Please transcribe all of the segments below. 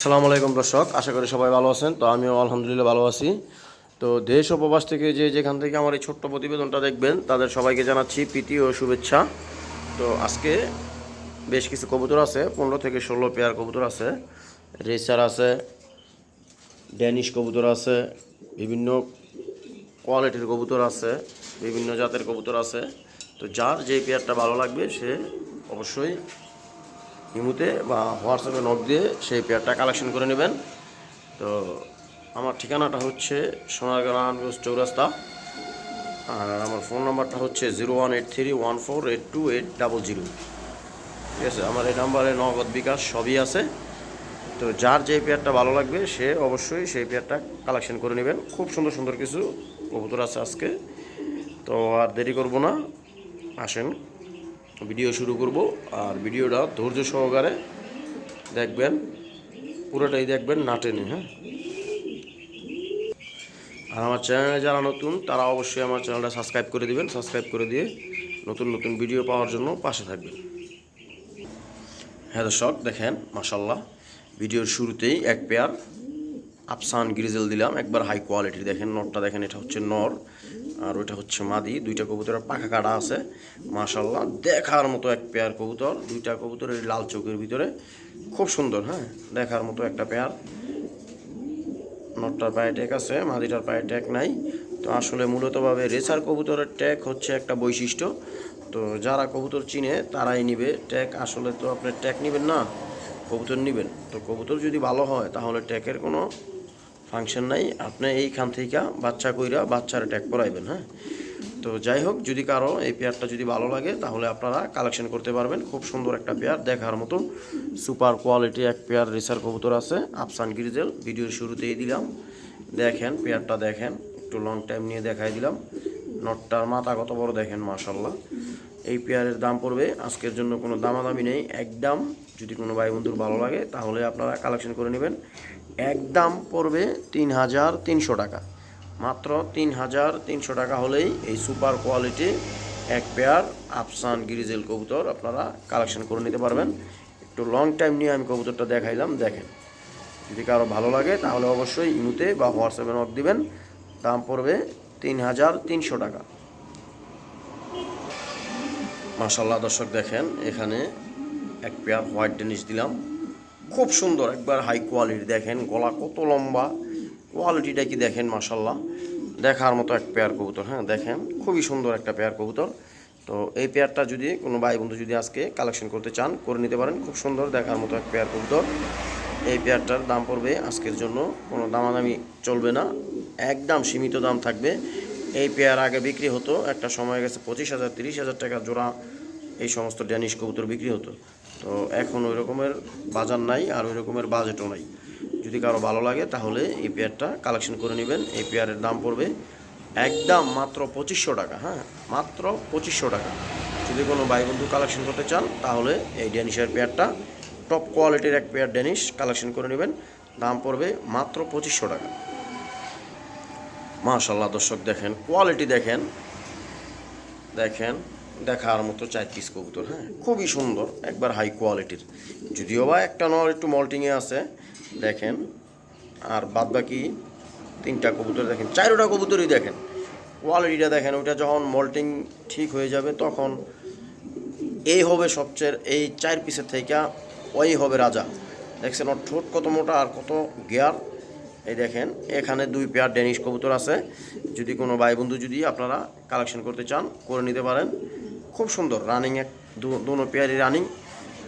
আসসালামু আলাইকুম দর্শক, আশা করি সবাই ভালো আছেন। তো আমিও আলহামদুলিল্লাহ ভালো আছি। তো দেশ ও প্রবাস থেকে যেখান থেকে আমার এই ছোট্ট প্রতিবেদনটা দেখবেন তাদের সবাইকে জানাচ্ছি প্রীতি ও শুভেচ্ছা। তো আজকে বেশ কিছু কবুতর আছে, 15 থেকে 16 পেয়ার কবুতর আছে। রেসার আছে, ড্যানিশ কবুতর আছে, বিভিন্ন কোয়ালিটির কবুতর আছে, বিভিন্ন জাতের কবুতর আছে। তো যার যে পেয়ারটা ভালো লাগবে সে অবশ্যই ইমুতে বা হোয়াটসঅ্যাপে নক দিয়ে সেই পেয়ারটা কালেকশন করে নেবেন। তো আমার ঠিকানাটা হচ্ছে সোনারগাঁ চৌরাস্তা, আর আমার ফোন নাম্বারটা হচ্ছে 0183148280। ঠিক আছে, আমার এই নাম্বারে নগদ বিকাশ সবই আছে। তো যার যে পেয়ারটা ভালো লাগবে সে অবশ্যই সেই পেয়ারটা কালেকশন করে নেবেন। খুব সুন্দর সুন্দর কিছু কবুতর আছে আজকে। তো আর দেরি করব না, আসেন ভিডিও শুরু করব। আর ভিডিওটা ধৈর্য সহকারে দেখবেন, পুরোটাই দেখবেন, না টেনে। হ্যাঁ, আর আমার চ্যানেলে যারা নতুন তারা অবশ্যই আমার চ্যানেলটা সাবস্ক্রাইব করে দিবেন। সাবস্ক্রাইব করে দিয়ে নতুন নতুন ভিডিও পাওয়ার জন্য পাশে থাকবেন। হ্যাঁ দর্শক, দেখেন মাশাল্লাহ, ভিডিওর শুরুতেই এক পেয়ার আফসান গ্রিজেল দিলাম, একবার হাই কোয়ালিটির। দেখেন নরটা, দেখেন এটা হচ্ছে নর আর ওইটা হচ্ছে মাদি। দুইটা কবুতরের পাখা কাটা আছে মাশাল্লাহ, দেখার মতো এক পেয়ার কবুতর। দুইটা কবুতরের লাল চোখের ভিতরে খুব সুন্দর। হ্যাঁ, দেখার মতো একটা পেয়ার। নটটার পায়ে ট্যাগ আছে, মাদিটার পায়ে ট্যাগ নাই। তো আসলে মূলতভাবে রেসার কবুতরের ট্যাগ হচ্ছে একটা বৈশিষ্ট্য। তো যারা কবুতর চিনে তারাই নিবে ট্যাগ। আসলে তো আপনি ট্যাগ নেবেন না, কবুতর নেবেন। তো কবুতর যদি ভালো হয় তাহলে ট্যাগের কোনো ফাংশন নাই। আপনি এইখান থেকে বাচ্চা কইরা বাচ্চারা ট্যাগ করাইবেন। হ্যাঁ, তো যাই হোক, যদি কারো এই পেয়ারটা যদি ভালো লাগে তাহলে আপনারা কালেকশন করতে পারবেন। খুব সুন্দর একটা পেয়ার, দেখার মতো সুপার কোয়ালিটি এক পেয়ার রেসার কবুতর আছে আফসান গ্রিজেল। ভিডিওর শুরুতেই দিলাম, দেখেন পেয়ারটা, দেখেন একটু লং টাইম নিয়ে দেখাই দিলাম। নটটার মাথা কত বড় দেখেন মাশাল্লাহ। এই পেয়ারের দাম পড়বে, আজকের জন্য কোনো দামাদামি নেই, একদম। যদি কোনো ভাই বন্ধুর ভালো লাগে তাহলে আপনারা কালেকশন করে নেবেন। একদম পড়বে 3300 টাকা, মাত্র 3300 টাকা হলেই এই সুপার কোয়ালিটি এক পেয়ার আফসান গ্রিজেল কবুতর আপনারা কালেকশন করে নিতে পারবেন। একটু লং টাইম নিয়ে আমি কবুতরটা দেখাইলাম, দেখেন। যদি কারো ভালো লাগে তাহলে অবশ্যই ইমুতে বা হোয়াটসঅ্যাপে নক দিবেন। দাম পড়বে 3300 টাকা। মাশাল্লাহ দর্শক, দেখেন এখানে এক পেয়ার হোয়াইট ডেনিশ দিলাম, খুব সুন্দর, একবার হাই কোয়ালিটি। দেখেন গলা কত লম্বা, কোয়ালিটিটা কি দেখেন মাশাল্লাহ, দেখার মতো এক পেয়ার কবুতর। হ্যাঁ, দেখেন খুবই সুন্দর একটা পেয়ার কবুতর। তো এই পেয়ারটা যদি কোনো ভাই বন্ধু যদি আজকে কালেকশন করতে চান করে নিতে পারেন। খুব সুন্দর দেখার মতো এক পেয়ার কবুতর। এই পেয়ারটার দাম পড়বে আজকের জন্য কোনো দামাদামি চলবে না, একদম সীমিত দাম থাকবে। এই পেয়ার আগে বিক্রি হতো, একটা সময় গেছে 25,000 30,000 টাকা জোড়া এই সমস্ত ড্যানিশ কবুতর বিক্রি হতো। তো এখন ওই রকমের বাজার নাই, আর ওই রকমের বাজেটও নাই। যদি কারো ভালো লাগে তাহলে এই পেয়ারটা কালেকশন করে নেবেন। এই পেয়ারের দাম পড়বে একদম মাত্র 2500 টাকা। হ্যাঁ, মাত্র 2500 টাকা। যদি কোনো ভাই বন্ধু কালেকশন করতে চান তাহলে এই ড্যানিশের পেয়ারটা টপ কোয়ালিটির এক পেয়ার ড্যানিশ কালেকশন করে নেবেন। দাম পড়বে মাত্র 2500 টাকা। মাশাল্লাহ দর্শক, দেখেন কোয়ালিটি, দেখেন দেখেন দেখার মতো 4 পিস কবুতর। হ্যাঁ, খুবই সুন্দর, একবার হাই কোয়ালিটির। যদিও বা একটা নর একটু মল্টিংয়ে আছে, দেখেন। আর বাদ বাকি 3টা কবুতর দেখেন, 4টা কবুতরই দেখেন কোয়ালিটিটা দেখেন। ওইটা যখন মল্টিং ঠিক হয়ে যাবে তখন এই হবে সবচেয়ে, এই 4 পিসের থেকে ওই হবে রাজা। দেখছেন ওর ঠোঁট কত মোটা আর কত গিয়ার। এই দেখেন এখানে 2 পেয়ার ড্যানিশ কবুতর আছে। যদি কোনো ভাই বন্ধু যদি আপনারা কালেকশন করতে চান করে নিতে পারেন। খুব সুন্দর রানিং, এক দুনো পেয়ারই রানিং।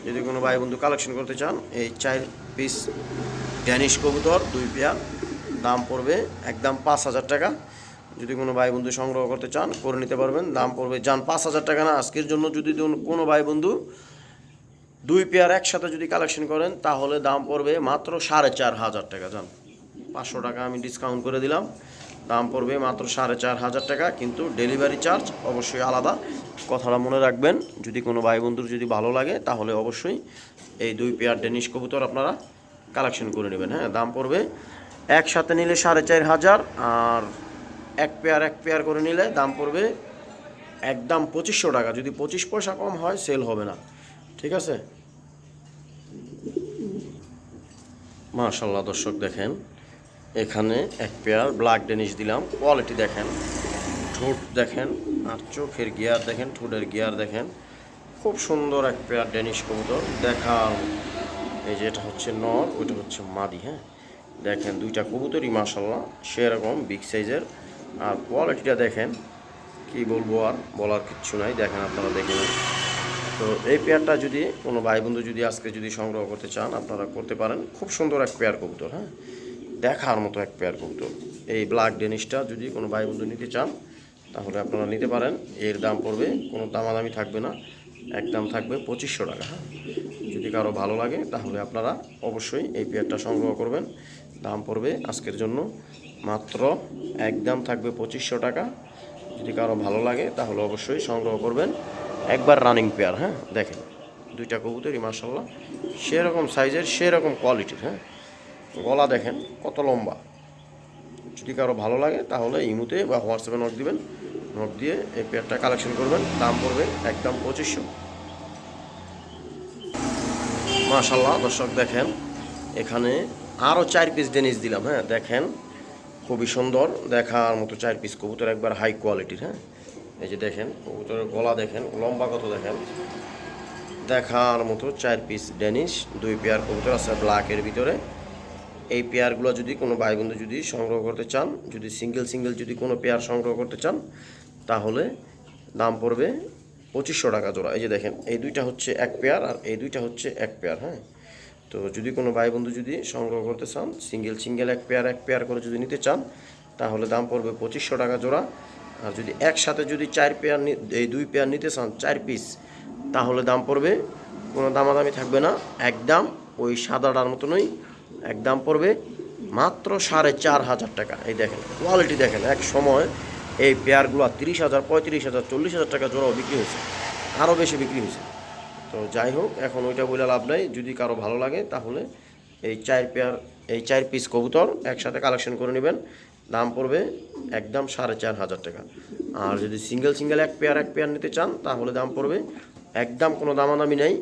যদি কোনো ভাই বন্ধু কালেকশন করতে চান এই 4 পিস ড্যানিশ কবুতর 2 পেয়ার, দাম পড়বে একদম 5,000 টাকা। যদি কোনো ভাই বন্ধু সংগ্রহ করতে চান করে নিতে পারবেন। দাম পড়বে যান 5,000 টাকা না, আজকের জন্য যদি কোনো ভাই বন্ধু 2 পেয়ার একসাথে যদি কালেকশন করেন তাহলে দাম পড়বে মাত্র 4,500 টাকা। যান 500 টাকা আমি ডিসকাউন্ট করে দিলাম, দাম পড়বে মাত্র 4,500 টাকা। কিন্তু ডেলিভারি চার্জ অবশ্যই আলাদা, কথাটা মনে রাখবেন। যদি কোনো ভাই বন্ধুর যদি ভালো লাগে তাহলে অবশ্যই এই 2 পেয়ার ডেনিশ কবুতর আপনারা কালেকশন করে নেবেন। হ্যাঁ, দাম পড়বে একসাথে নিলে 4,500, আর এক পেয়ার করে নিলে দাম পড়বে একদম 2500 টাকা। যদি 25 পয়সা কম হয় সেল হবে না। ঠিক আছে। মাশাল্লাহ দর্শক দেখেন, এখানে এক পেয়ার ব্ল্যাক ডেনিশ দিলাম, কোয়ালিটি দেখেন, ঠোঁট দেখেন, আর চোখের গিয়ার দেখেন, ঠোঁটের গিয়ার দেখেন, খুব সুন্দর এক পেয়ার ডেনিশ কবুতর দেখার। এই যে এটা হচ্ছে নর, ওইটা হচ্ছে মাদি। হ্যাঁ, দেখেন দুইটা কবুতরই মাশাল্লাহ সেরকম বিগ সাইজের, আর কোয়ালিটিটা দেখেন, কি বলবো আর বলার কিচ্ছু নাই, দেখেন আপনারা দেখে নেন। তো এই পেয়ারটা যদি কোনো ভাই বন্ধু যদি আজকে যদি সংগ্রহ করতে চান আপনারা করতে পারেন, খুব সুন্দর এক পেয়ার কবুতর। হ্যাঁ, দেখার মতো এক পেয়ার কবুতর। এই ব্ল্যাক ডেনিশটা যদি কোনো ভাই বন্ধু নিতে চান তাহলে আপনারা নিতে পারেন। এর দাম পড়বে, কোনো দামাদামি থাকবে না, একদম থাকবে 2500 টাকা। হ্যাঁ, যদি কারো ভালো লাগে তাহলে আপনারা অবশ্যই এই পেয়ারটা সংগ্রহ করবেন। দাম পড়বে আজকের জন্য মাত্র, একদম থাকবে 2500 টাকা। যদি কারো ভালো লাগে তাহলে অবশ্যই সংগ্রহ করবেন, একবার রানিং পেয়ার। হ্যাঁ, দেখেন দুইটা কবুতরই মাশাল্লাহ সেরকম সাইজের, সেরকম কোয়ালিটির। হ্যাঁ, গলা দেখেন কত লম্বা। যদি কারো ভালো লাগে তাহলে ইমুতে বা হোয়াটসঅ্যাপে নক দিবেন, নক দিয়ে এই পেয়ারটা কালেকশন করবেন। দাম পড়বে একদম 2500। মাশাল্লাহ দর্শক দেখেন, এখানে আরও 4 পিস ডেনিস দিলাম। হ্যাঁ, দেখেন খুবই সুন্দর দেখার মতো 4 পিস কবুতর, একবার হাই কোয়ালিটির। হ্যাঁ, এই যে দেখেন কবুতরের গলা দেখেন, লম্বা কত দেখেন, দেখার মতো 4 পিস ডেনিশ। 2 পেয়ার কবুতর আছে ব্ল্যাকের ভিতরে। এই পেয়ারগুলো যদি কোনো ভাই বন্ধু যদি সংগ্রহ করতে চান, যদি সিঙ্গেল সিঙ্গেল যদি কোনো পেয়ার সংগ্রহ করতে চান তাহলে দাম পড়বে 2500 টাকা জোড়া। এই যে দেখেন এই দুইটা হচ্ছে এক পেয়ার, আর এই দুইটা হচ্ছে এক পেয়ার। হ্যাঁ, তো যদি কোনো ভাই বন্ধু যদি সংগ্রহ করতে চান, সিঙ্গেল সিঙ্গেল এক পেয়ার করে যদি নিতে চান তাহলে দাম পড়বে 2500 টাকা জোড়া। আর যদি একসাথে যদি 4 পেয়ার এই 2 পেয়ার নিতে চান 4 পিস, তাহলে দাম পড়বে, কোনো দামাদামি থাকবে না, একদম ওই সাদাটার মতনই একদম পড়বে মাত্র 4500 টাকা। এই দেখেন কোয়ালিটি দেখেন, এক সময় এই পেয়ারগুলো 30,000, 35,000, 40,000 টাকা জোড়াও বিক্রি হয়েছে, আরও বেশি বিক্রি হয়েছে। তো যাই হোক, এখন ওইটা বলে লাভ নাই। যদি কারো ভালো লাগে তাহলে এই 4 পেয়ার, এই 4 পিস কবুতর একসাথে কালেকশন করে নেবেন। দাম পড়বে একদম 4500 টাকা। আর যদি সিঙ্গেল সিঙ্গেল এক পেয়ার নিতে চান তাহলে দাম পড়বে একদম, কোনো দামাদামি নেই।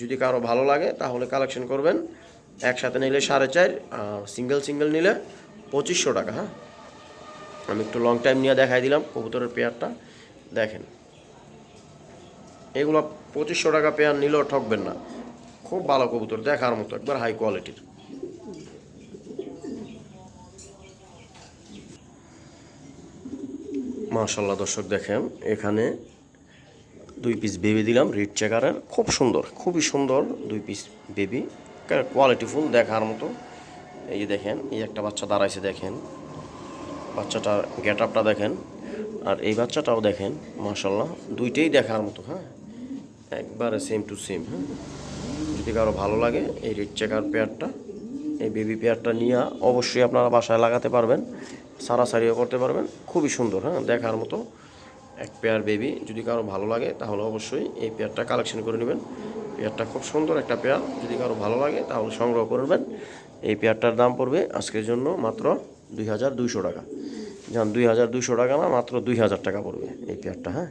যদি কারো ভালো লাগে তাহলে কালেকশন করবেন, একসাথে নিলে 4.5, আর সিঙ্গেল সিঙ্গেল নিলে 2500 টাকা। হ্যাঁ, আমি একটু লং টাইম নিয়ে দেখাই দিলাম কবুতরের পেয়ারটা দেখেন। এগুলো 2500 টাকা পেয়ার নিলেও ঠকবেন না, খুব ভালো কবুতর দেখার মতো, একবার হাই কোয়ালিটির। মাশাল্লাহ দর্শক দেখেন, এখানে 2 পিস বেবি দিলাম রেড চেকারের, খুব সুন্দর, খুবই সুন্দর 2 পিস বেবি, কোয়ালিটিফুল দেখার মতো। এই যে দেখেন এই একটা বাচ্চা দাঁড়াইছে, দেখেন বাচ্চাটার গেট আপটা দেখেন, আর এই বাচ্চাটাও দেখেন মাশাল্লাহ, দুইটাই দেখার মতো। হ্যাঁ, একবারে সেম টু সেম। হ্যাঁ, যদি কারো ভালো লাগে এই রেড চেকার পেয়ারটা, এই বেবি পেয়ারটা নিয়ে অবশ্যই আপনারা বাসায় লাগাতে পারবেন, সারাসারিও করতে পারবেন, খুবই সুন্দর। হ্যাঁ, দেখার মতো এক পেয়ার বেবি। যদি কারো ভালো লাগে তাহলে অবশ্যই এই পেয়ারটা কালেকশন করে নেবেন। পেয়ারটা খুব সুন্দর একটা পেয়ার, যদি কারো ভালো লাগে তাহলে সংগ্রহ করবেন। এই পেয়ারটার দাম পড়বে আজকের জন্য মাত্র 2200 টাকা। যান 2200 টাকা না, মাত্র 2000 টাকা পড়বে এই পেয়ারটা। হ্যাঁ,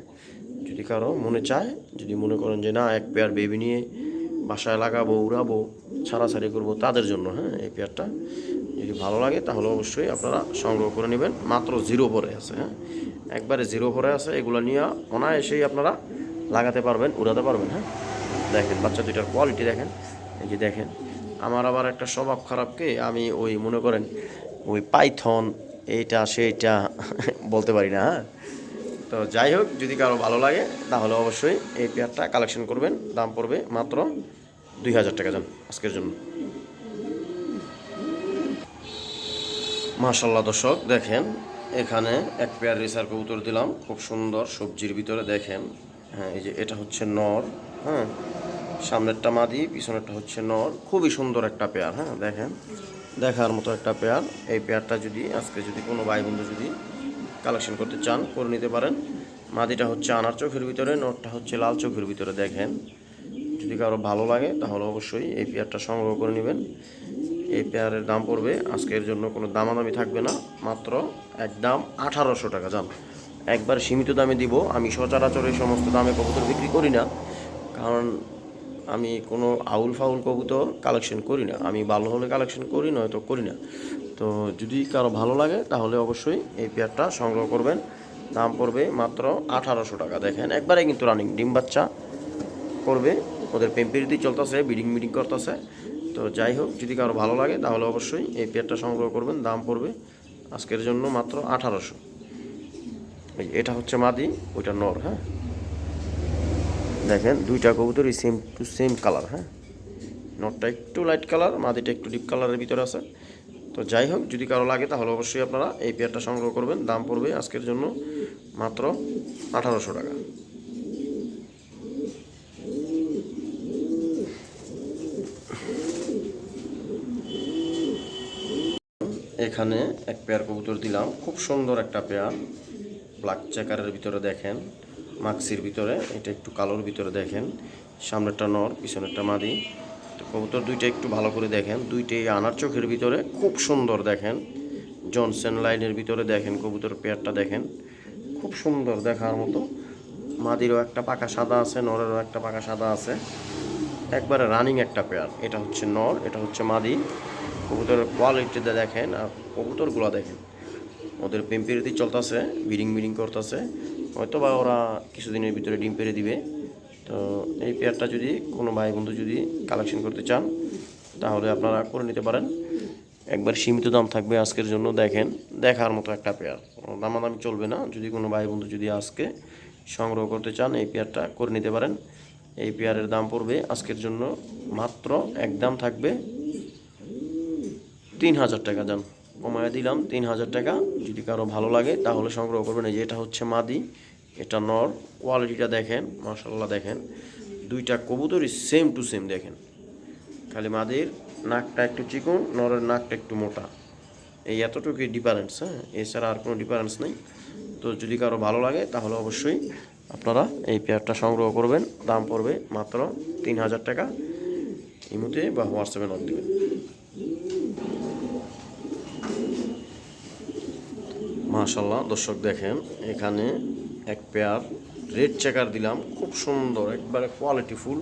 যদি কারো মনে চায়, যদি মনে করেন যে না এক পেয়ার বেবি নিয়ে বাসায় লাগাবো, উড়াবো, ছাড়াছাড়ি করবো, তাদের জন্য হ্যাঁ এই পেয়ারটা যদি ভালো লাগে তাহলে অবশ্যই আপনারা সংগ্রহ করে নেবেন। মাত্র 0 পরে আছে। হ্যাঁ, একবারে 0 পরে আছে, এগুলো নিয়ে অনায়াসেই আপনারা লাগাতে পারবেন, উড়াতে পারবেন। হ্যাঁ, দেখেন বাচ্চা দুইটার কোয়ালিটি দেখেন। এই যে দেখেন, আমার আবার একটা স্বভাব খারাপকে আমি ওই মনে করেন ওই পাইথন এইটা সেইটা বলতে পারি না। হ্যাঁ, তো যাই হোক, যদি কারো ভালো লাগে তাহলে অবশ্যই এই পেয়ারটা কালেকশন করবেন। দাম পড়বে মাত্র 2000 টাকা। যান আজকের জন্য। মাশাল্লাহ দর্শক দেখেন, এখানে এক পেয়ার রেসার কবুতর দিলাম, খুব সুন্দর সবজির ভিতরে দেখেন। হ্যাঁ, এই যে এটা হচ্ছে নর। হ্যাঁ, সামনেরটা মাদি, পিছনেরটা হচ্ছে নর, খুবই সুন্দর একটা পেয়ার। হ্যাঁ, দেখেন দেখার মতো একটা পেয়ার। এই পেয়ারটা যদি আজকে যদি কোনো ভাই বন্ধু যদি কালেকশন করতে চান করে নিতে পারেন। মাদিটা হচ্ছে আনার চোখের ভিতরে, নরটা হচ্ছে লাল চোখের ভিতরে। দেখেন যদি কারো ভালো লাগে তাহলে অবশ্যই এই পেয়ারটা সংগ্রহ করে নেবেন। এই পেয়ারের দাম পড়বে আজকের জন্য, কোনো দামাদামি থাকবে না, মাত্র একদম 1800 টাকা। যান একবার সীমিত দামে দিব। আমি সচরাচর এই সমস্ত দামে কবুতর বিক্রি করি না, কারণ আমি কোনো আউল ফাউল কবুতর কালেকশন করি না, আমি ভালো হলে কালেকশন করি, নয়তো করি না। তো যদি কারো ভালো লাগে তাহলে অবশ্যই এই পেয়ারটা সংগ্রহ করবেন। দাম পড়বে মাত্র 1800 টাকা। দেখেন একবারে কিন্তু রানিং ডিম বাচ্চা করবে, ওদের পেম্পিরিতি চলতেছে, বিডিং মিডিং করতেছে। তো যাই হোক, যদি কারো ভালো লাগে তাহলে অবশ্যই এই পেয়ারটা সংগ্রহ করবেন। দাম পড়বে আজকের জন্য মাত্র 1800। এটা হচ্ছে মাদি, ওইটা নর। হ্যাঁ, দেখেন দুইটা কবুতরই সেম টু সেম কালার। হ্যাঁ, নটটা একটু লাইট কালার, মাদিটা একটু ডিপ কালারের ভিতরে আছে। তো যাই হোক, যদি কারো লাগে তাহলে অবশ্যই আপনারা এই পেয়ারটা সংগ্রহ করবেন। দাম পড়বে আজকের জন্য মাত্র 1800 টাকা। এখানে এক পেয়ার কবুতর দিলাম, খুব সুন্দর একটা পেয়ার, ব্ল্যাক চেকারের ভিতরে দেখেন, মাক্সির ভিতরে, এটা একটু কালোর ভিতরে দেখেন, সামনেরটা নর, পিছনেরটা মাদি। তো কবুতর দুইটা একটু ভালো করে দেখেন, দুইটাই আনার চোখের ভিতরে খুব সুন্দর। দেখেন জনসন লাইনের ভিতরে দেখেন কবুতর পেয়ারটা দেখেন, খুব সুন্দর দেখার মতো। মাদিরও একটা পাকা সাদা আছে, নরেরও একটা পাকা সাদা আছে, একবারে রানিং একটা পেয়ার। এটা হচ্ছে নর, এটা হচ্ছে মাদি। কবুতরের কোয়ালিটিটা দেখেন আর কবুতরগুলো দেখেন, ওদের পেম্পিরিতি চলতেছে, বিডিং মিডিং করতেছে, হয়তো বা ওরা কিছুদিনের ভিতরে ডিম পেরে দিবে। তো এই পেয়ারটা যদি কোনো ভাই বন্ধু যদি কালেকশন করতে চান তাহলে আপনারা করে নিতে পারেন। একবার সীমিত দাম থাকবে আজকের জন্য। দেখেন দেখার মতো একটা পেয়ার, দামাদামি চলবে না। যদি কোনো ভাই বন্ধু যদি আজকে সংগ্রহ করতে চান এই পেয়ারটা করে নিতে পারেন। এই পেয়ারের দাম পড়বে আজকের জন্য মাত্র, একদম থাকবে 3000 টাকা। যান কমায় দিলাম 3000 টাকা। যদি কারো ভালো লাগে তাহলে সংগ্রহ করবেন। এই যে এটা হচ্ছে মাদি, এটা নর। কোয়ালিটিটা দেখেন, মাশাআল্লাহ দেখেন, দুইটা কবুতরই সেম টু সেম। দেখেন খালি মাদির নাকটা একটু চিকন, নরের নাকটা একটু মোটা, এই এতটুকুই ডিফারেন্স। হ্যাঁ, এছাড়া আর কোনো ডিফারেন্স নেই। তো যদি কারো ভালো লাগে তাহলে অবশ্যই আপনারা এই পেয়ারটা সংগ্রহ করবেন। দাম পড়বে মাত্র 3000 টাকা। ইমুতে বা হোয়াটসঅ্যাপে নক দেবেন। মাশাআল্লাহ দর্শক দেখেন, এখানে এক পেয়ার রেড চেকার দিলাম, খুব সুন্দর, একবারে কোয়ালিটিফুল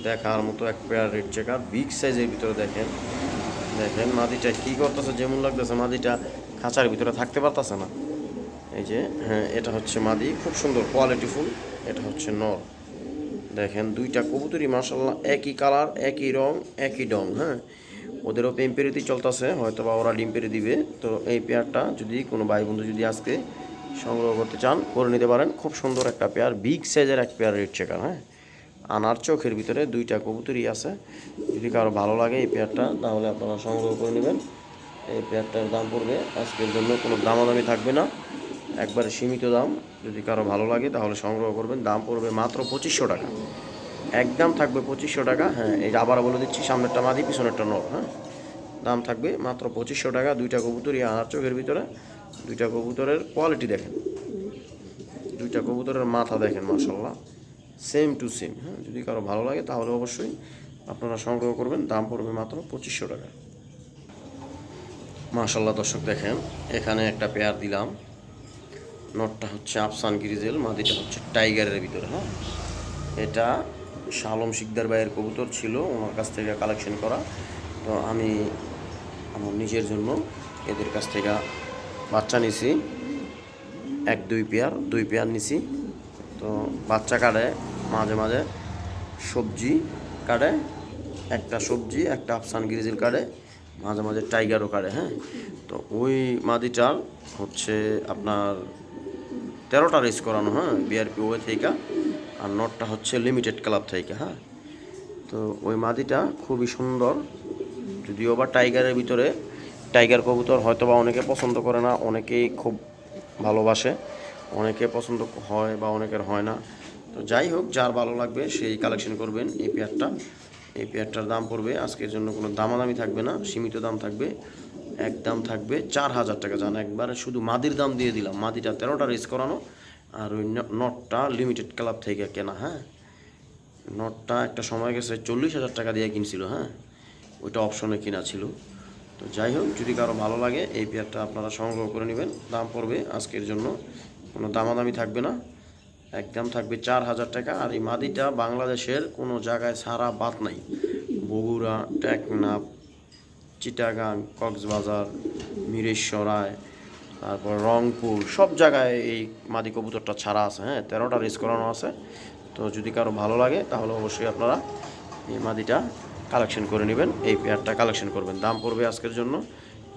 দেখার মতো এক পেয়ার রেড চেকার, বিগ সাইজের ভিতরে। দেখেন দেখেন মাদিটা কী করতেছে, যেমন লাগতেছে মাদিটা খাঁচার ভিতরে থাকতে পারতেছে না। এই যে হ্যাঁ, এটা হচ্ছে মাদি, খুব সুন্দর কোয়ালিটিফুল। এটা হচ্ছে নর। দেখেন দুইটা কবুতরই মাশাআল্লাহ একই কালার, একই রং, একই ডং। হ্যাঁ, ওদেরও পেম্পেরিতেই চলতেছে, হয়তো বা ওরা ডিম পেরে দিবে। তো এই পেয়ারটা যদি কোনো ভাই বন্ধু যদি আজকে সংগ্রহ করতে চান করে নিতে পারেন। খুব সুন্দর একটা পেয়ার, বিগ সাইজের এক পেয়ার রেড চেকার। হ্যাঁ, আনার চোখের ভিতরে দুইটা কবুতরই আছে। যদি কারো ভালো লাগে এই পেয়ারটা তাহলে আপনারা সংগ্রহ করে নেবেন। এই পেয়ারটার দাম পড়বে আজকের জন্য কোনো দামাদামি থাকবে না, একবারে সীমিত দাম। যদি কারো ভালো লাগে তাহলে সংগ্রহ করবেন। দাম পড়বে মাত্র 2500 টাকা, একদম থাকবে 2500 টাকা। হ্যাঁ, এই আবার বলে দিচ্ছি, সামনেরটা মাদি, পিছনেরটা নর। হ্যাঁ, দাম থাকবে মাত্র 2500 টাকা। দুইটা কবুতরই আনার চোখের ভিতরে, দুইটা কবুতরের কোয়ালিটি দেখেন, দুইটা কবুতরের মাথা দেখেন, মাশাআল্লাহ সেম টু সেম। হ্যাঁ, যদি কারো ভালো লাগে তাহলে অবশ্যই আপনারা সংগ্রহ করবেন। দাম পড়বে মাত্র 2500 টাকা। মাশাআল্লাহ দর্শক দেখেন, এখানে একটা পেয়ার দিলাম, নটটা হচ্ছে আফসান গ্রিজেল, মাদিটা হচ্ছে টাইগারের ভিতরে। হ্যাঁ, এটা শালম শিকদার ভাইয়ের কবুতর ছিল, ওনার কাছ থেকে কালেকশন করা। তো আমি আমার নিজের জন্য এদের কাছ থেকে বাচ্চা নিছি, দুই পেয়ার নিছি। তো বাচ্চা কাটে, মাঝে মাঝে সবজি কাটে, একটা সবজি একটা আফসান গ্রিজেল কাটে, মাঝে মাঝে টাইগারও কাটে। হ্যাঁ, তো ওই মাদিটার হচ্ছে আপনার 13টা রেস করানো। হ্যাঁ, বিআরপি ওয়ে থেকে, আর নটটা হচ্ছে লিমিটেড ক্লাব থেকে। হ্যাঁ, তো ওই মাদিটা খুবই সুন্দর, যদিও বা টাইগারের ভিতরে। টাইগার কবুতর হয়তো বা অনেকে পছন্দ করে না, অনেকেই খুব ভালোবাসে, অনেকে পছন্দ হয় বা অনেকের হয় না। তো যাই হোক, যার ভালো লাগবে সেই কালেকশন করবেন এই পেয়ারটা। এই পেয়ারটার দাম পড়বে আজকের জন্য কোনো দামাদামি থাকবে না, সীমিত দাম থাকবে, একদম থাকবে 4000 টাকা। জান একবারে শুধু মাদির দাম দিয়ে দিলাম। মাদিটা 13টা রেস করানো, আর ওই নটটা লিমিটেড ক্লাব থেকে কেনা। হ্যাঁ, নটটা একটা সময় গেছে 40,000 টাকা দিয়ে কিনছিল। হ্যাঁ, ওইটা অপশনে কিনা ছিল। তো যাই হোক, যদি কারো ভালো লাগে এই পেয়ারটা আপনারা সংগ্রহ করে নেবেন। দাম পড়বে আজকের জন্য কোনো দামাদামি থাকবে না, একদম থাকবে 4,000 টাকা। আর এই মাদিটা বাংলাদেশের কোনো জায়গায় ছাড়া বাদ নাই। বগুড়া, টেকনাফ, চিটাগাং, কক্সবাজার, মিরেশ্বরায়, তারপর রংপুর, সব জায়গায় এই মাদি কবুতরটা ছাড়া আছে। হ্যাঁ, 13টা রেস করানো আছে। তো যদি কারো ভালো লাগে তাহলে অবশ্যই আপনারা এই মাদিটা কালেকশন করে নেবেন, এই পেয়ারটা কালেকশন করবেন। দাম পড়বে আজকের জন্য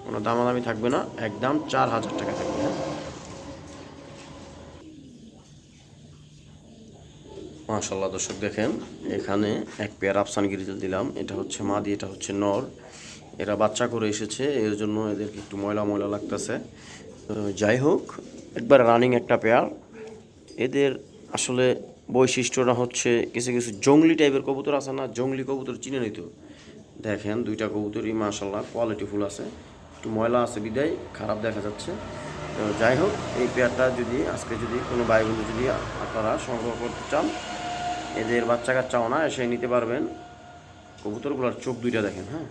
কোনো দামাদামি থাকবে না, একদম 4,000 টাকা থাকবে। হ্যাঁ, মাশাল্লাহ দর্শক দেখেন, এখানে এক পেয়ার আফসান গ্রিজেল দিলাম। এটা হচ্ছে মাদি, এটা হচ্ছে নর। এরা বাচ্চা করে এসেছে, এর জন্য এদেরকে একটু ময়লা ময়লা লাগতেছে। যাই হোক, একবার রানিং একটা পেয়ার। এদের আসলে বৈশিষ্ট্যটা হচ্ছে কিছু কিছু জংলি টাইপের কবুতর আছে না, জংলি কবুতর চিনে নিত। দেখেন দুইটা কবুতরই মাশাল্লাহ কোয়ালিটিফুল আছে, একটু ময়লা আছে বিদায় খারাপ দেখা যাচ্ছে। তো যাই হোক, এই পেয়ারটা যদি আজকে যদি কোনো ভাই বন্ধু যদি আপনারা সংগ্রহ করতে চান, এদের বাচ্চা কাচ্চাও না এসে নিতে পারবেন। কবুতরগুলোর চোখ দুইটা দেখেন, হ্যাঁ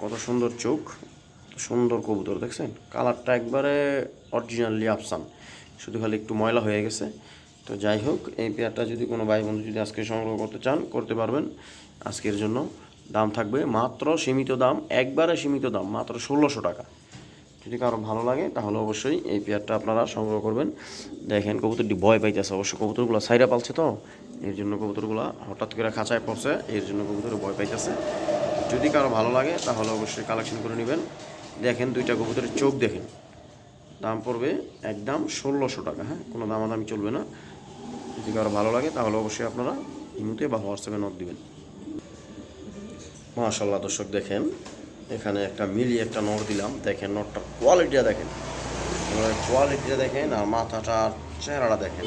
কত সুন্দর চোখ, সুন্দর কবুতর দেখছেন, কালারটা একবারে অরিজিনালি আফসান, শুধু খালি একটু ময়লা হয়ে গেছে। তো যাই হোক, এই পেয়ারটা যদি কোনো ভাই বন্ধু যদি আজকে সংগ্রহ করতে চান করতে পারবেন। আজকের জন্য দাম থাকবে মাত্র সীমিত দাম, একবারে সীমিত দাম, মাত্র 1600 টাকা। যদি কারো ভালো লাগে তাহলে অবশ্যই এই পেয়ারটা আপনারা সংগ্রহ করবেন। দেখেন কবুতরটি ভয় পাইতেছে, অবশ্য কবুতরগুলো সাইরা পালছে তো, এর জন্য কবুতরগুলো হঠাৎ করে খাঁচায় পড়ছে, এর জন্য কবুতর ভয় পাইতেছে। যদি কারো ভালো লাগে তাহলে অবশ্যই কালেকশন করে নেবেন। দেখেন দুইটা কবুতরের চোখ দেখেন, দাম পড়বে একদম 1600 টাকা। হ্যাঁ, কোনো দামাদামি চলবে না। যদি কারো ভালো লাগে তাহলে অবশ্যই আপনারা ইমুতে বা হোয়াটসঅ্যাপে নোট দিবেন। মাশাল্লাহ দর্শক দেখেন, এখানে একটা মিলি একটা নট দিলাম। দেখেন নটটার কোয়ালিটিটা দেখেন, কোয়ালিটিটা দেখেন, আর মাথাটার চেহারাটা দেখেন,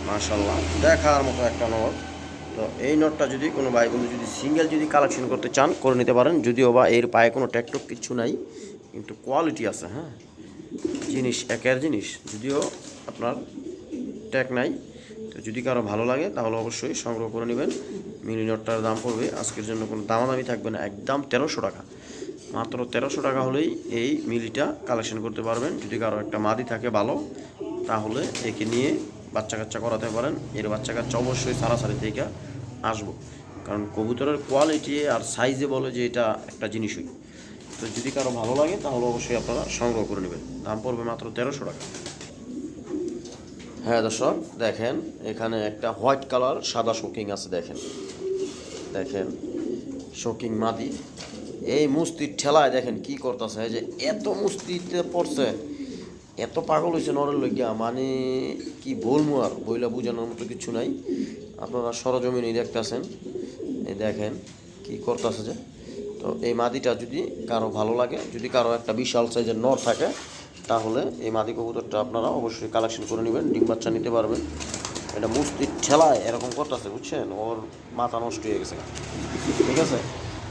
মাশাল্লাহ দেখার মতো একটা নট। তো এই নটটা যদি কোনো ভাই বন্ধু যদি সিঙ্গেল যদি কালেকশন করতে চান করে নিতে পারেন, যদিও বা এর পায়ে কোনো ট্যাকটক কিচ্ছু নাই, কিন্তু কোয়ালিটি আছে। হ্যাঁ, জিনিস একের জিনিস, যদিও আপনার ট্যাগ নাই। তো যদি কারো ভালো লাগে তাহলে অবশ্যই সংগ্রহ করে নেবেন। মিনি নটটার দাম পড়বে আজকের জন্য কোনো দামাদামি থাকবে না, একদম 1300 টাকা। মাত্র 1300 টাকা হলেই এই মিলিটা কালেকশন করতে পারবেন। যদি কারো একটা মাদি থাকে ভালো, তাহলে একে নিয়ে বাচ্চা কাচ্চা করাতে পারেন। এর বাচ্চা কাচ্চা অবশ্যই সারাসারি থেকে আসবো, কারণ কবুতরের কোয়ালিটি আর সাইজে বলে যে এটা একটা জিনিসই। তো যদি কারো ভালো লাগে তাহলে অবশ্যই আপনারা সংগ্রহ করে নেবেন। দাম পড়বে মাত্র 1300 টাকা। হ্যাঁ দর্শক দেখেন, এখানে একটা হোয়াইট কালার সাদা শোকিং আছে। দেখেন দেখেন শোকিং মাদি, এই মুস্তির ঠেলায় দেখেন কি করতেছে, যে এত মুস্তিতে পড়ছে, এত পাগল হয়েছে নরের লইগিয়া, মানে কি বলবো, আর বইলা বোঝানোর মতো কিছু নাই। আপনারা সরজমিনেই দেখতেছেন, এই দেখেন কি করতেছে যে। তো এই মাদিটা যদি কারো ভালো লাগে, যদি কারো একটা বিশাল সাইজের নর থাকে, তাহলে এই মাদি কবুতরটা আপনারা অবশ্যই কালেকশন করে নেবেন, ডিম বাচ্চা নিতে পারবেন। এটা মুস্তির ঠেলায় এরকম করতেছে, বুঝছেন, ওর মাথা নষ্ট হয়ে গেছে। ঠিক আছে,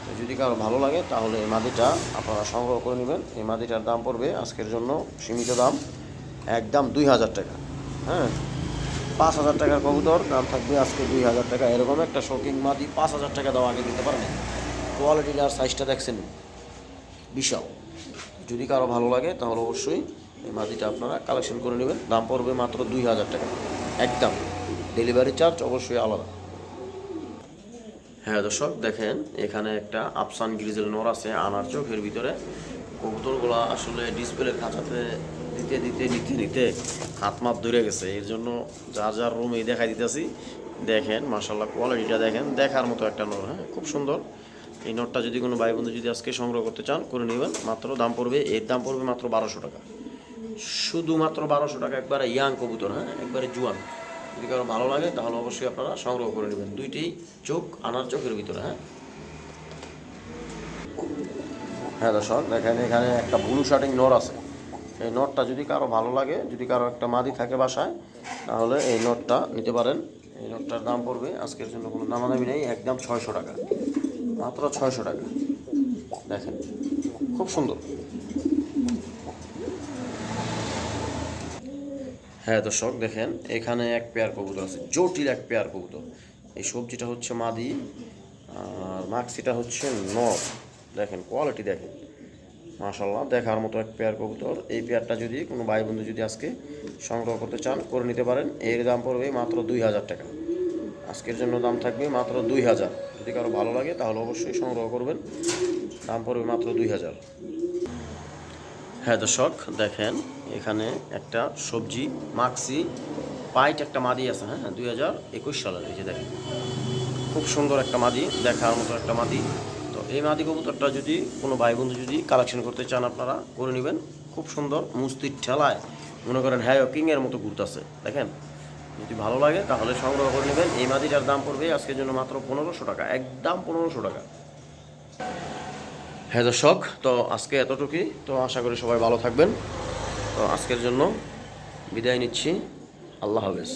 তো যদি কারো ভালো লাগে তাহলে এই মাদিটা আপনারা সংগ্রহ করে নেবেন। এই মাদিটার দাম পড়বে আজকের জন্য সীমিত দাম, একদম 2000 টাকা। হ্যাঁ, 5000 টাকার কবুতর, দাম থাকবে আজকে 2000 টাকা। এরকম একটা শৌকিং মাদি 5000 টাকা দেওয়া আগে দিতে পারেন। কোয়ালিটির আর সাইজটা দেখছেন বিশাল। যদি কারো ভালো লাগে তাহলে অবশ্যই এই মাদিটা আপনারা কালেকশন করে নেবেন। দাম পড়বে মাত্র 2000 টাকা, একদম ডেলিভারি চার্জ অবশ্যই আলাদা। হ্যাঁ দর্শক দেখেন, এখানে একটা আফসান গ্রিজেল নর আছে আনার চোখের ভিতরে। কবুতরগুলো আসলে ডিসপ্লের খাঁচাতে দিতে দিতে নিতে নিতে হাত মাপ ধরে গেছে, এর জন্য যার যার রুমেই দেখাই দিতেছি। দেখেন মাশাল্লাহ কোয়ালিটিটা দেখেন, দেখার মতো একটা নর। হ্যাঁ, খুব সুন্দর। এই নটটা যদি কোনো ভাই বন্ধু যদি আজকে সংগ্রহ করতে চান করে নেবেন। মাত্র দাম পড়বে, এর দাম পড়বে মাত্র 1200 টাকা, শুধুমাত্র 1200 টাকা। একবারে ইয়াং কবুতর, হ্যাঁ একবারে জুয়ান। যদি কারো ভালো লাগে তাহলে অবশ্যই আপনারা সংগ্রহ করে নেবেন। দুইটি চোখ আনার চোখের ভিতরে। হ্যাঁ, হ্যাঁ দর্শক দেখেন, এখানে একটা ব্লু শার্টিং নর আছে। এই নটটা যদি কারো ভালো লাগে, যদি কারো একটা মাদি থাকে বাসায়, তাহলে এই নটটা নিতে পারেন। এই নটটার দাম পড়বে আজকের জন্য কোনো দামাদামি নেই, একদম 600 টাকা, মাত্র 600 টাকা। দেখেন খুব সুন্দর। হ্যাঁ দর্শক দেখেন, এখানে এক পেয়ার কবুতর আছে, জটিল এক পেয়ার কবুতর। এই সবজিটা হচ্ছে মাদি আর মাক্সিটা হচ্ছে নর। দেখেন কোয়ালিটি দেখেন, মাশাআল্লাহ দেখার মতো এক পেয়ার কবুতর। এই পেয়ারটা যদি কোনো ভাই বন্ধু যদি আজকে সংগ্রহ করতে চান করে নিতে পারেন। এর দাম পড়বে মাত্র 2000 টাকা। আজকের জন্য দাম থাকবে মাত্র 2000। যদি কারো ভালো লাগে তাহলে অবশ্যই সংগ্রহ করবেন। দাম পড়বে মাত্র 2000। হ্যাঁ দর্শক দেখেন, এখানে একটা সবজি মাক্সি পাইট একটা মাদি আছে, হ্যাঁ 2021 সালের। এই যে দেখেন খুব সুন্দর একটা মাদি, দেখার মতো একটা মাদি। তো এই মাদি কবুতরটা যদি কোনো ভাই বন্ধু যদি কালেকশন করতে চান আপনারা করে নেবেন। খুব সুন্দর মুস্তির ঠেলায় মনে করেন হ্যাঁ কিংয়ের মতো ঘুরতেছে। দেখেন যদি ভালো লাগে তাহলে সংগ্রহ করে নেবেন। এই মাদিটার দাম পড়বে আজকের জন্য মাত্র 1500 টাকা, একদম 1500 টাকা। হ্যাঁ দর্শক, তো আজকে এতটুকুই। তো আশা করি সবাই ভালো থাকবেন। তো আজকের জন্য বিদায় নিচ্ছি। আল্লাহ হাফেজ।